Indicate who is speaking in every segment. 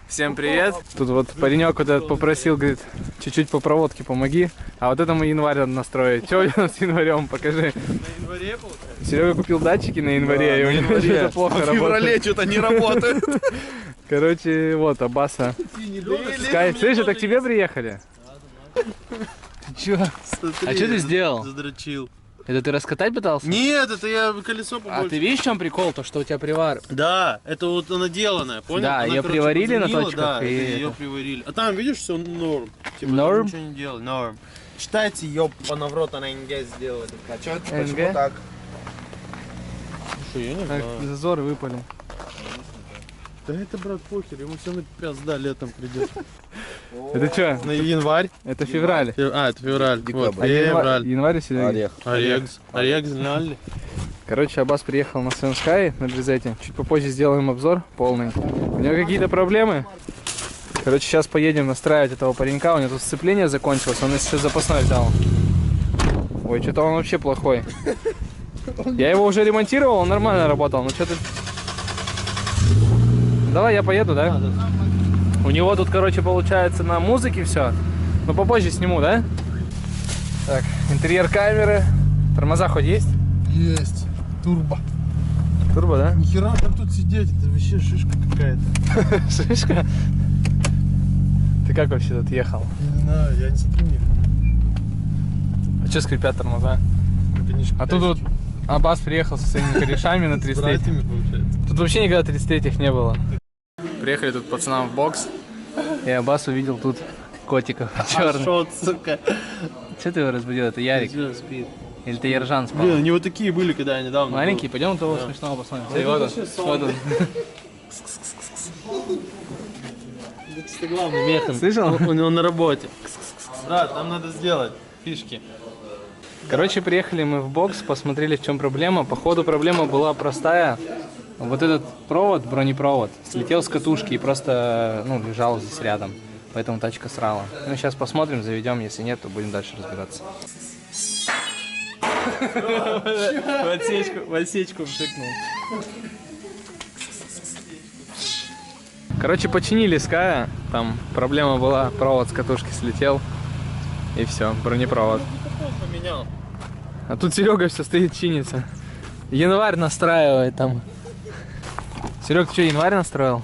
Speaker 1: Всем привет! Тут вот паренек вот этот попросил, говорит, чуть-чуть по проводке помоги. А вот этому январь надо настроить. Что у него с январем? Покажи.
Speaker 2: На январе, получается?
Speaker 1: Серега купил датчики на январе, и у него что-то плохо работает.
Speaker 2: В феврале что-то не работает.
Speaker 1: Короче, вот, Аббаса. Скай, слышь, это к тебе приехали? Ты чё? А что ты сделал?
Speaker 2: Задрочил.
Speaker 1: Это ты раскатать пытался?
Speaker 2: Нет, это я колесо побольше.
Speaker 1: А ты видишь, в чем прикол? То, что у тебя привар.
Speaker 2: Да, это вот она деланная, понял?
Speaker 1: Да,
Speaker 2: она,
Speaker 1: ее приварили на точках.
Speaker 2: Да,
Speaker 1: и
Speaker 2: ее приварили. А там, видишь, все норм. Типа,
Speaker 1: норм?
Speaker 2: ничего не делали, норм.
Speaker 3: Считайте, ёбана в рот, она НГ сделала. А чё,
Speaker 1: НГ?
Speaker 3: почему так?
Speaker 2: Что, я не
Speaker 1: Так,
Speaker 2: знаю.
Speaker 1: зазор выпали.
Speaker 2: Да это, брат, похер, ему все на пизда летом придет.
Speaker 1: Это что?
Speaker 2: На январь?
Speaker 1: Это февраль.
Speaker 2: А, это февраль. Вот,
Speaker 1: А
Speaker 2: февраль.
Speaker 1: январь и Серега.
Speaker 3: Орех.
Speaker 2: Орех знали.
Speaker 1: Короче, Аббас приехал на своем Скай на Бризете. Чуть попозже сделаем обзор полный. У него какие-то проблемы. Короче, сейчас поедем настраивать этого паренька. У него тут сцепление закончилось. Он сейчас запасной взял. Ой, что-то он вообще плохой. Я его уже ремонтировал, он нормально работал. Ну что-то... Давай я поеду, да? У него тут, короче, получается на музыке все. Но попозже сниму, да? Так, интерьер камеры. Тормоза хоть есть?
Speaker 2: Есть. Турбо.
Speaker 1: Турбо, да?
Speaker 2: Нихера там тут сидеть, это вообще шишка какая-то.
Speaker 1: Шишка? Ты как вообще тут ехал?
Speaker 2: Не знаю, я не сотрудник.
Speaker 1: А что скрипят тормоза? А тут вот Аббас приехал со своими корешами на 33.
Speaker 2: Получается.
Speaker 1: Тут вообще никогда 33-х не было. Приехали тут пацанам в бокс. И Аббас увидел тут котиков черных.
Speaker 2: Шот, сука.
Speaker 1: Че ты его разбудил? Это Ярик?
Speaker 2: Всё, спит.
Speaker 1: Или ты Ержан спал?
Speaker 2: Блин, они вот такие были, когда я недавно
Speaker 1: Маленький, пойдем того смешного посмотрим. Смотри, вот он. Вот он.
Speaker 2: Это чисто главный механ.
Speaker 1: Слышал?
Speaker 2: Он на работе. Да, там надо сделать фишки.
Speaker 1: Короче, приехали мы в бокс, посмотрели, в чем проблема. Походу, проблема была простая. Вот этот провод, бронепровод, слетел с катушки и просто, ну, лежал здесь рядом. Поэтому тачка срала. Ну, сейчас посмотрим, заведем. Если нет, то будем дальше разбираться. В отсечку вшикнул. Короче, починили Ская. Там проблема была, провод с катушки слетел. И все, бронепровод.
Speaker 2: Поменял.
Speaker 1: А тут Серега все стоит, чинится. Январь настраивает там. Серег, ты что, январь настроил?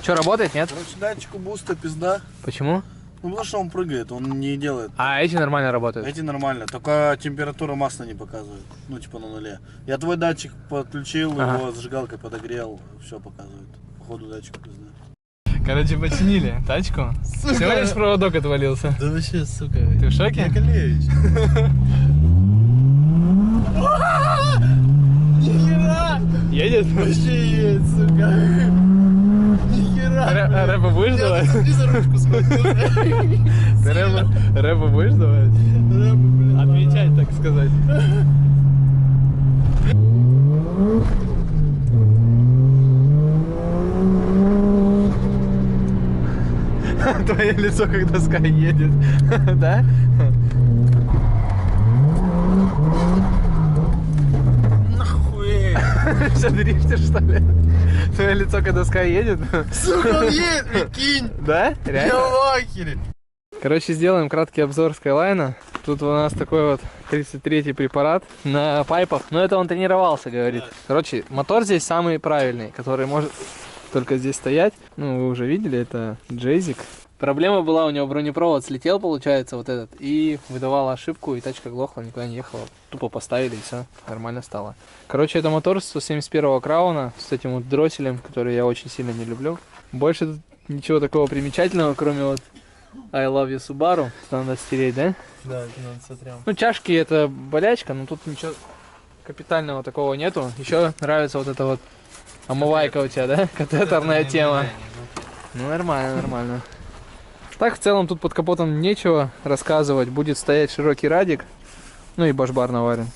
Speaker 1: Что, работает, нет?
Speaker 3: Короче, датчику буста пизда.
Speaker 1: Почему?
Speaker 3: Ну, потому что он прыгает, он не делает.
Speaker 1: А эти нормально работают?
Speaker 3: Эти нормально, только температура масла не показывает. Ну, типа на нуле. Я твой датчик подключил, его зажигалкой подогрел, все показывает. Походу датчик пизда.
Speaker 1: Короче, починили тачку. Всего лишь проводок отвалился.
Speaker 2: Да вообще, сука.
Speaker 1: Ты в шоке?
Speaker 2: Николаевич. Нихера!
Speaker 1: Едет?
Speaker 2: Вообще едет, сука. Нихера!
Speaker 1: Рэпа будешь давать?
Speaker 2: Я за ручку схватил.
Speaker 1: Ты рэпа будешь давать?
Speaker 2: Рэпа, блин.
Speaker 1: Отвечать, так сказать. Твое лицо, когда Скай едет, да?
Speaker 2: Нахуй!
Speaker 1: Что, дрифтишь, что ли? Твое лицо, когда Скай едет?
Speaker 2: Сука, он едет, прикинь!
Speaker 1: Да?
Speaker 2: Я
Speaker 1: Реально?
Speaker 2: в ахере!
Speaker 1: Короче, сделаем краткий обзор Скайлайна. Тут у нас такой вот 33-й препарат на пайпах. Но это он тренировался, говорит. Короче, мотор здесь самый правильный, который может только здесь стоять. Ну, вы уже видели, это Джейзик. Проблема была, у него бронепровод слетел, получается, вот этот, и выдавала ошибку, и тачка глохла, никуда не ехала. Тупо поставили, и все, нормально стало. Короче, это мотор 171-го крауна с этим вот дросселем, который я очень сильно не люблю. Больше тут ничего такого примечательного, кроме вот I love you Subaru. Надо стереть, да?
Speaker 2: Да, это надо сотрем.
Speaker 1: Ну, чашки это болячка, но тут ничего капитального такого нету. Еще нравится вот эта вот омывайка у тебя, да? Катетерная тема. Ну, нормально, нормально. Так, в целом, тут под капотом нечего рассказывать. Будет стоять широкий радик. Ну и башбар наварен.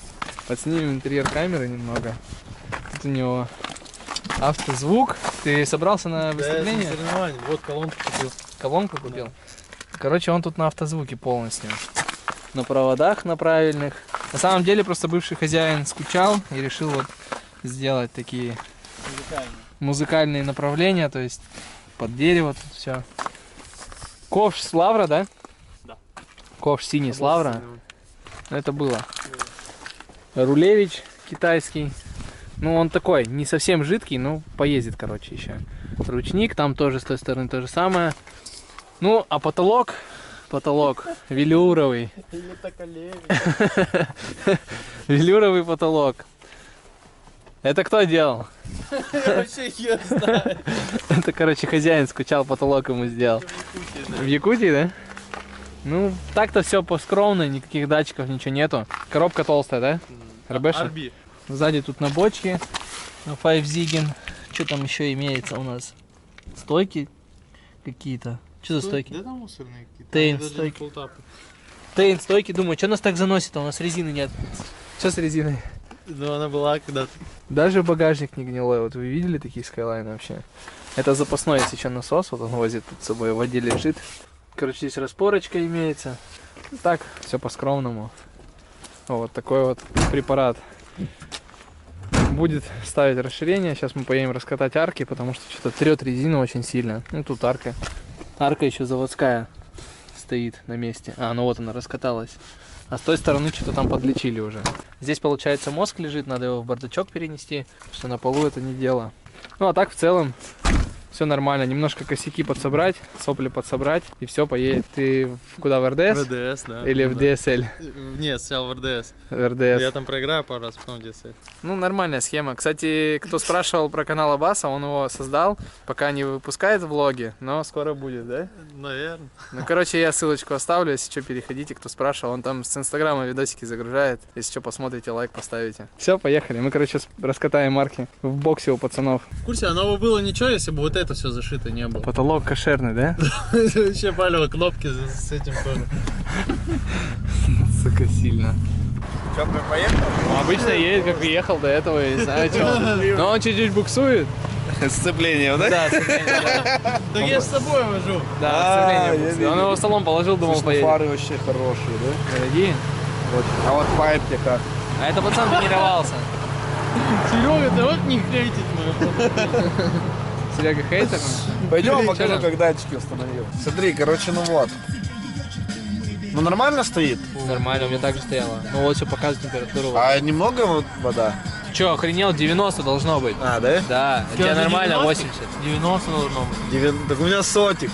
Speaker 1: Подснимем интерьер камеры немного. Тут у него автозвук. Ты собрался на выступление?
Speaker 2: Да, вот колонку купил.
Speaker 1: Колонку купил? Да. Короче, он тут на автозвуке полностью. На проводах, на правильных. На самом деле, просто бывший хозяин скучал и решил вот сделать такие музыкальные направления, то есть под дерево тут все. Ковш с лавра, да?
Speaker 2: Да.
Speaker 1: Ковш синий с лавра. Это было. Рулевич китайский. Ну, он такой, не совсем жидкий, но поездит, короче, еще. Ручник, там тоже с той стороны то же самое. Ну, а потолок велюровый. Велюровый потолок. Это кто делал?
Speaker 2: Вообще я знаю.
Speaker 1: Это, короче, хозяин скучал, потолок ему сделал. В Якутии, да? Ну, так-то все поскромно, никаких датчиков, ничего нету. Коробка толстая, да? РБшная?
Speaker 2: Арби.
Speaker 1: Сзади тут на бочке. Five Ziggin. Что там еще имеется у нас? Стойки какие-то. Что за стойки?
Speaker 2: Да там мусорные какие-то.
Speaker 1: Тейн стойки. Тейн стойки. Думаю, что нас так заносит, а у нас резины нет. Что с резиной?
Speaker 2: Ну она была когда-то.
Speaker 1: Даже багажник не гнилой. Вот вы видели такие Skyline вообще? Это запасной есть еще насос. Вот он возит тут с собой, в воде лежит. Короче, здесь распорочка имеется. Так, все по-скромному. Вот такой вот препарат. Будет ставить расширение. Сейчас мы поедем раскатать арки, потому что что-то трет резину очень сильно. Ну тут арка. Арка еще заводская стоит на месте. А, ну вот она раскаталась. А с той стороны что-то там подлечили уже. Здесь, получается, мозг лежит, надо его в бардачок перенести, что на полу это не дело. Ну а так в целом все нормально. Немножко косяки подсобрать, сопли подсобрать, и все, поедет. Ты куда, в РДС?
Speaker 2: В РДС, да.
Speaker 1: Или в DSL?
Speaker 2: Нет, сначала в РДС.
Speaker 1: В РДС.
Speaker 2: Я там проиграю пару раз, потом в DSL.
Speaker 1: Ну, нормальная схема. Кстати, кто спрашивал про канал Аббаса, он его создал, пока не выпускает влоги, но скоро будет, да?
Speaker 2: Наверное.
Speaker 1: Ну, короче, я ссылочку оставлю, если что, переходите, кто спрашивал. Он там с Инстаграма видосики загружает. Если что, посмотрите, лайк поставите. Все, поехали. Мы, короче, раскатаем марки в боксе у пацанов.
Speaker 2: В курсе, оно бы было ничего, если бы вот это все зашито не было.
Speaker 1: Потолок кошерный, да?
Speaker 2: Вообще палево кнопки с этим тоже.
Speaker 1: Сука, сильно.
Speaker 3: Че, прям поехал?
Speaker 1: Ну, обычно едет, как и ехал до этого, и не знаю, что. Но он чуть-чуть буксует.
Speaker 3: Сцепление, да?
Speaker 1: Да, сцепление, да.
Speaker 2: Так я ж с собой вожу.
Speaker 1: Да, сцепление буксует. Он его в салон положил, думал, поедет.
Speaker 3: Фары вообще хорошие, да?
Speaker 1: Дорогие.
Speaker 3: Вот. А вот пайп тебе как?
Speaker 1: А это пацан тренировался.
Speaker 2: Серега, да вот не хейтить мою.
Speaker 1: Серега хейтер.
Speaker 3: Пойдем,
Speaker 1: Чё
Speaker 3: покажу,
Speaker 1: там?
Speaker 3: как датчики установил. Смотри, короче, ну вот. Ну нормально стоит?
Speaker 1: Нормально, у меня так же стояло. Ну вот все показывает температуру.
Speaker 3: А немного вот вода?
Speaker 1: Че, охренел? 90 должно быть.
Speaker 3: А, да?
Speaker 1: Да, у тебя нормально 80.
Speaker 2: 90 должно быть.
Speaker 3: Так у меня сотик.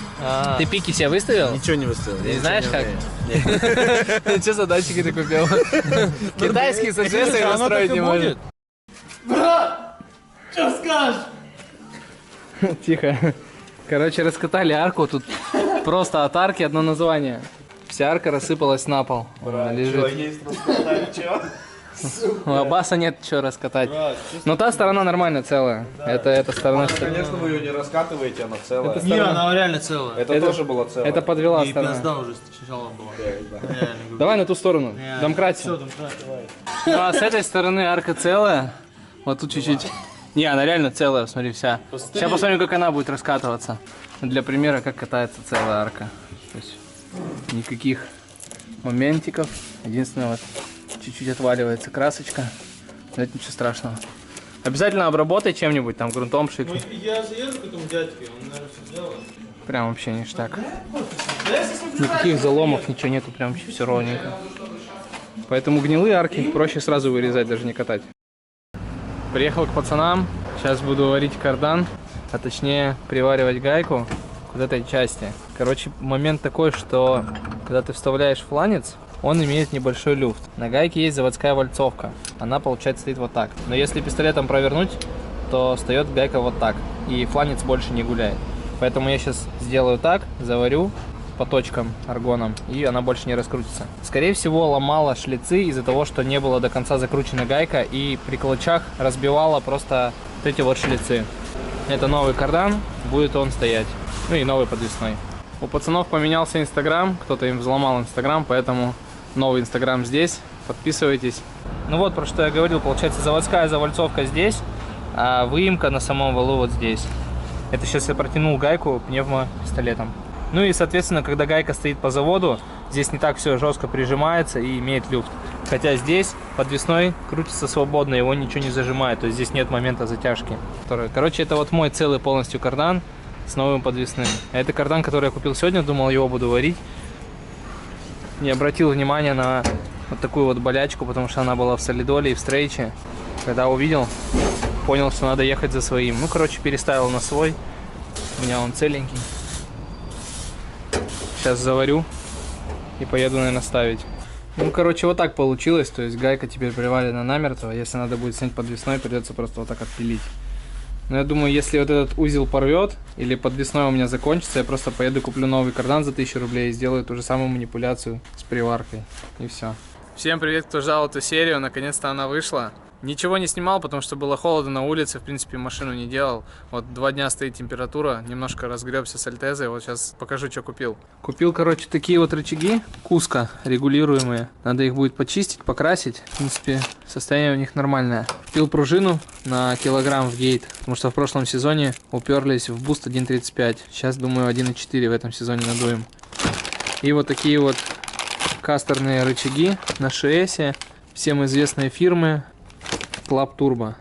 Speaker 1: Ты пики себе выставил?
Speaker 3: Ничего не выставил.
Speaker 1: Ты знаешь как? Ты что за датчики ты купил? Китайские с АГС настроить не может.
Speaker 2: Брат, что скажешь?
Speaker 1: Тихо. Короче, раскатали арку. Тут просто от арки одно название. Вся арка рассыпалась на пол. Она лежит.
Speaker 3: есть раскатали, чё?
Speaker 1: У Аббаса нет чего раскатать. Но та сторона нормально целая. Это эта сторона.
Speaker 3: Конечно, вы ее не раскатываете, она целая.
Speaker 2: Не, она реально целая.
Speaker 3: Это тоже была целая.
Speaker 1: Это подвела
Speaker 2: И
Speaker 1: сторона.
Speaker 2: пизда уже сначала была. Реально говорю.
Speaker 1: Давай на ту сторону.
Speaker 2: Все,
Speaker 1: Домкрате.
Speaker 2: домкрат, давай.
Speaker 1: Ну а с этой стороны арка целая. Вот тут чуть-чуть. Не, она реально целая, смотри, вся. Сейчас посмотрим, как она будет раскатываться. Для примера, как катается целая арка. То есть никаких моментиков. Единственное, вот чуть-чуть отваливается красочка. Но это ничего страшного. Обязательно обработай чем-нибудь, там, грунтом шикни.
Speaker 2: Я заеду к этому дядьке, он, наверное, все сделает.
Speaker 1: Прям вообще ништяк. Никаких заломов, ничего нету, прям вообще все ровненько. Поэтому гнилые арки проще сразу вырезать, даже не катать. Приехал к пацанам, сейчас буду варить кардан, а точнее приваривать гайку к вот этой части. Короче, момент такой, что когда ты вставляешь фланец, он имеет небольшой люфт. На гайке есть заводская вальцовка, она, получается, стоит вот так. Но если пистолетом провернуть, то встает гайка вот так, и фланец больше не гуляет. Поэтому я сейчас сделаю так, заварю по точкам аргоном, и она больше не раскрутится. Скорее всего, ломала шлицы из-за того, что не было до конца закручена гайка, и при клочах разбивала просто вот эти вот шлицы. Это новый кардан, будет он стоять. Ну и новый подвесной. У пацанов поменялся Инстаграм, кто-то им взломал Инстаграм, поэтому новый Инстаграм здесь. Подписывайтесь. Ну вот, про что я говорил, получается, заводская завальцовка здесь, а выемка на самом валу вот здесь. Это сейчас я протянул гайку пневмопистолетом. Ну и, соответственно, когда гайка стоит по заводу, Здесь не так все жестко прижимается и имеет люфт. Хотя здесь подвесной крутится свободно, его ничего не зажимает, то есть здесь нет момента затяжки. Короче, это вот мой целый полностью кардан с новым подвесным. А это кардан, который я купил сегодня, думал, его буду варить. Не обратил внимания на вот такую вот болячку, потому что она была в солидоле и в стрейче. Когда увидел, понял, что надо ехать за своим. Ну, короче, переставил на свой. У меня он целенький. Сейчас заварю и поеду, наверное, ставить. Ну, короче, вот так получилось. То есть гайка теперь приварена намертво. Если надо будет снять подвесной, придется просто вот так отпилить. Но я думаю, если вот этот узел порвет или подвесной у меня закончится, я просто поеду куплю новый кардан за 1000 рублей и сделаю ту же самую манипуляцию с приваркой. И все. Всем привет, кто ждал эту серию. Наконец-то она вышла. Ничего не снимал, потому что было холодно на улице, в принципе, машину не делал. Вот 2 дня стоит температура, немножко разгребся с альтезой, вот сейчас покажу, что купил. Купил, короче, такие вот рычаги Куско регулируемые. Надо их будет почистить, покрасить. В принципе, состояние у них нормальное. Купил пружину на килограмм в гейт, потому что в прошлом сезоне уперлись в буст 1.35. Сейчас, думаю, 1.4 в этом сезоне надуем. И вот такие вот кастерные рычаги на ШСе, всем известные фирмы. Club Turbo.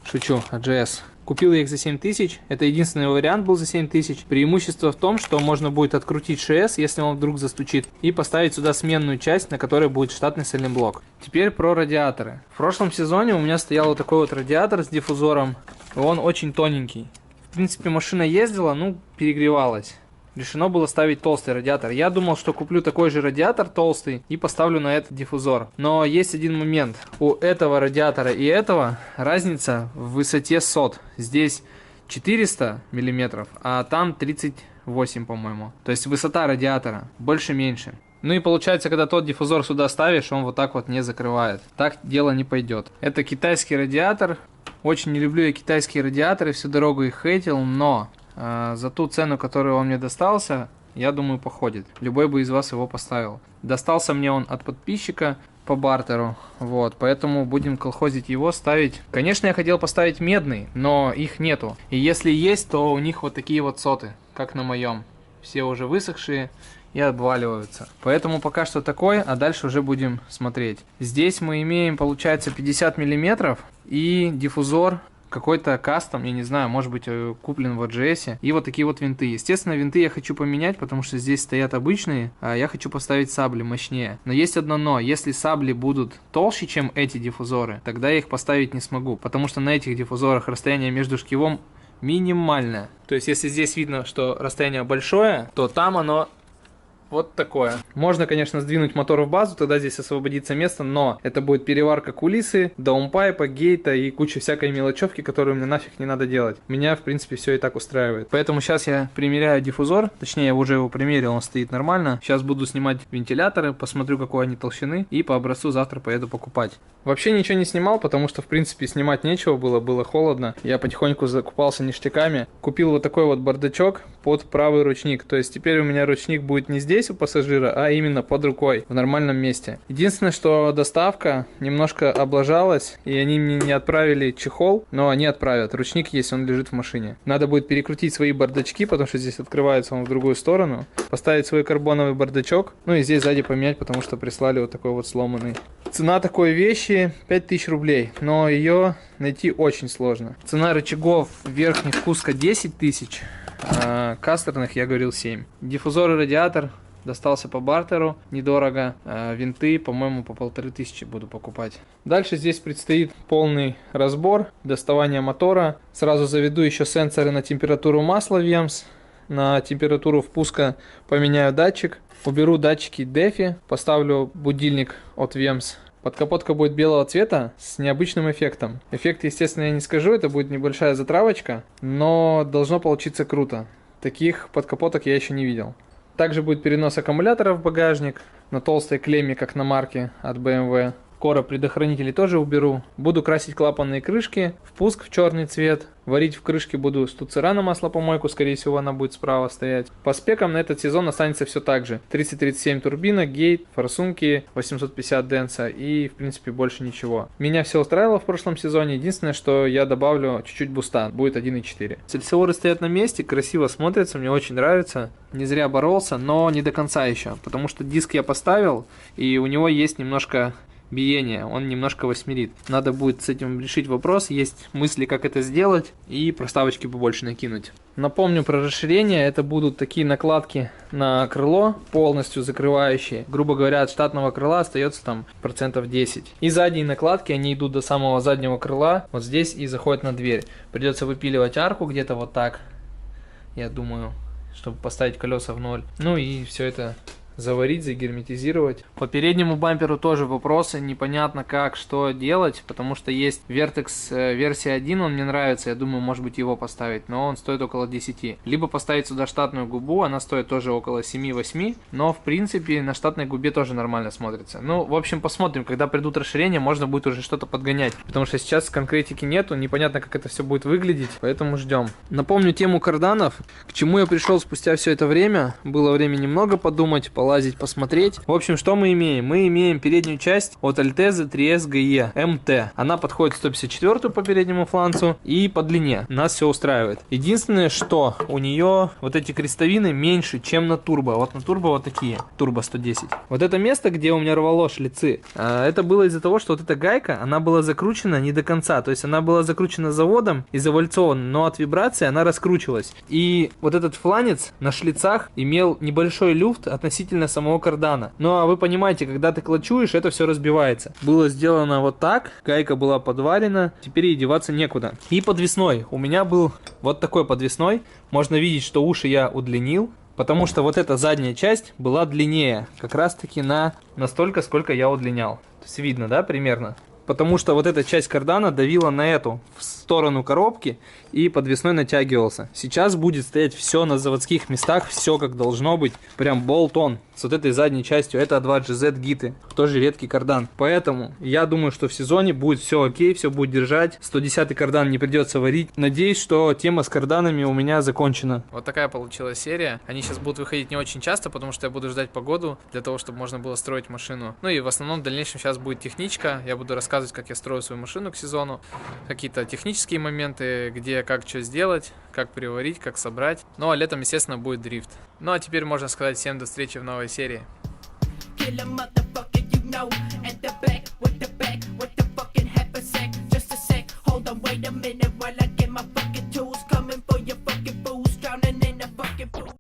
Speaker 1: Шучу, AGS. Купил я их за 7000. Это единственный вариант был за 7000. Преимущество в том, что можно будет открутить ШС, если он вдруг застучит, и поставить сюда сменную часть, на которой будет штатный сайлентблок. Теперь про радиаторы. В прошлом сезоне у меня стоял вот такой вот радиатор с диффузором. Он очень тоненький. В принципе, машина ездила, ну, перегревалась. Решено было ставить толстый радиатор. Я думал, что куплю такой же радиатор толстый и поставлю на этот диффузор. Но есть один момент. У этого радиатора и этого разница в высоте сот. Здесь 400 мм, а там 38, по-моему. То есть высота радиатора больше-меньше. Ну и получается, когда тот диффузор сюда ставишь, он вот так вот не закрывает. Так дело не пойдет. Это китайский радиатор. Очень не люблю я китайские радиаторы, всю дорогу их хейтил, но... за ту цену, которую он мне достался, я думаю, походит. Любой бы из вас его поставил. Достался мне он от подписчика по бартеру. Вот, поэтому будем колхозить его, ставить. Конечно, я хотел поставить медный, но их нету. И если есть, то у них вот такие вот соты, как на моем. Все уже высохшие и обваливаются. Поэтому пока что такой, а дальше уже будем смотреть. Здесь мы имеем, получается, 50 мм и диффузор. Какой-то кастом, я не знаю, может быть куплен в AGS. И вот такие вот винты. Естественно, винты я хочу поменять, потому что здесь стоят обычные, а я хочу поставить сабли мощнее. Но есть одно но. Если сабли будут толще, чем эти диффузоры, тогда я их поставить не смогу. Потому что на этих диффузорах расстояние между шкивом минимальное. То есть, если здесь видно, что расстояние большое, то там оно... вот такое. Можно, конечно, сдвинуть мотор в базу, тогда здесь освободится место, но это будет переварка кулисы, даунпайпа, гейта и куча всякой мелочевки, которую мне нафиг не надо делать. Меня, в принципе, все и так устраивает. Поэтому сейчас я примеряю диффузор, точнее, я уже его примерил, он стоит нормально. Сейчас буду снимать вентиляторы, посмотрю, какой они толщины, и по образцу завтра поеду покупать. Вообще ничего не снимал, потому что, в принципе, снимать нечего было холодно. Я потихоньку закупался ништяками. Купил вот такой вот бардачок под правый ручник, то есть теперь у меня ручник будет не здесь, у пассажира, а именно под рукой, в нормальном месте. Единственное, что доставка немножко облажалась, и они мне не отправили чехол, но они отправят. Ручник есть, он лежит в машине. Надо будет перекрутить свои бардачки, потому что здесь открывается он в другую сторону, поставить свой карбоновый бардачок, ну и здесь сзади поменять, потому что прислали вот такой вот сломанный. Цена такой вещи 5000 рублей, но ее найти очень сложно. Цена рычагов верхних Куско 10 тысяч, а кастерных я говорил 7. Диффузор и радиатор достался по бартеру, недорого. Винты, по-моему, по 1500 буду покупать. Дальше здесь предстоит полный разбор, доставание мотора. Сразу заведу еще сенсоры на температуру масла VEMS, на температуру впуска поменяю датчик. Уберу датчики DEFI, поставлю будильник от VEMS. Подкапотка будет белого цвета с необычным эффектом. Эффект, естественно, я не скажу, это будет небольшая затравочка, но должно получиться круто. Таких подкапоток я еще не видел. Также будет перенос аккумулятора в багажник на толстой клемме, как на марке от BMW. Скоро предохранители тоже уберу. Буду красить клапанные крышки, впуск в черный цвет. Варить в крышке буду стуцера на маслопомойку, скорее всего она будет справа стоять. По спекам на этот сезон останется все так же. 3037 турбина, гейт, форсунки, 850 денса и в принципе больше ничего. Меня все устраивало в прошлом сезоне. Единственное, что я добавлю чуть-чуть буста, будет 1.4. Сальсиоры стоят на месте, красиво смотрятся, мне очень нравится. Не зря боролся, но не до конца еще, потому что диск я поставил и у него есть немножко биение, он немножко восьмерит. Надо будет с этим решить вопрос, есть мысли, как это сделать, и проставочки побольше накинуть. Напомню про расширение, это будут такие накладки на крыло, полностью закрывающие. Грубо говоря, от штатного крыла остается там 10%. И задние накладки, они идут до самого заднего крыла, вот здесь и заходят на дверь. Придется выпиливать арку где-то вот так, я думаю, чтобы поставить колеса в ноль. Ну и все это заварить, загерметизировать. По переднему бамперу тоже вопросы, непонятно как, что делать, потому что есть Vertex версия 1, он мне нравится, я думаю, может быть его поставить, но он стоит около 10. Либо поставить сюда штатную губу, она стоит тоже около 7-8, но в принципе на штатной губе тоже нормально смотрится. Ну, в общем, посмотрим, когда придут расширения, можно будет уже что-то подгонять, потому что сейчас конкретики нету, непонятно как это все будет выглядеть, поэтому ждем. Напомню тему карданов, к чему я пришел спустя все это время, было время немного подумать, полазить, посмотреть. В общем, что мы имеем? Мы имеем переднюю часть от Altezza 3S GE MT. Она подходит 154 по переднему фланцу и по длине. Нас все устраивает. Единственное, что у нее вот эти крестовины меньше, чем на турбо. Вот на турбо вот такие. Турбо 110. Вот это место, где у меня рвало шлицы, это было из-за того, что вот эта гайка, она была закручена не до конца. То есть она была закручена заводом и завальцована, но от вибрации она раскручивалась. И вот этот фланец на шлицах имел небольшой люфт относительно самого кардана. Ну а вы понимаете, когда ты клатчуешь, это все разбивается. Было сделано вот так, гайка была подварена, теперь ей деваться некуда. И подвесной. У меня был вот такой подвесной. Можно видеть, что уши я удлинил, потому что вот эта задняя часть была длиннее, как раз таки настолько, сколько я удлинял. То есть видно, да, примерно? Потому что вот эта часть кардана давила на эту, в сторону коробки, и подвесной натягивался. Сейчас будет стоять все на заводских местах, все как должно быть. Прям болт-он с вот этой задней частью. Это A2GZ гиты, тоже редкий кардан. Поэтому я думаю, что в сезоне будет все окей, все будет держать. 110-й кардан не придется варить. Надеюсь, что тема с карданами у меня закончена. Вот такая получилась серия. Они сейчас будут выходить не очень часто, потому что я буду ждать погоду, для того, чтобы можно было строить машину. Ну и в основном в дальнейшем сейчас будет техничка. Я буду рассказывать, как я строю свою машину к сезону. Какие-то технические моменты, где как что сделать, как приварить, как собрать. Ну а летом, естественно, будет дрифт. Ну а теперь можно сказать всем до встречи в новой серии.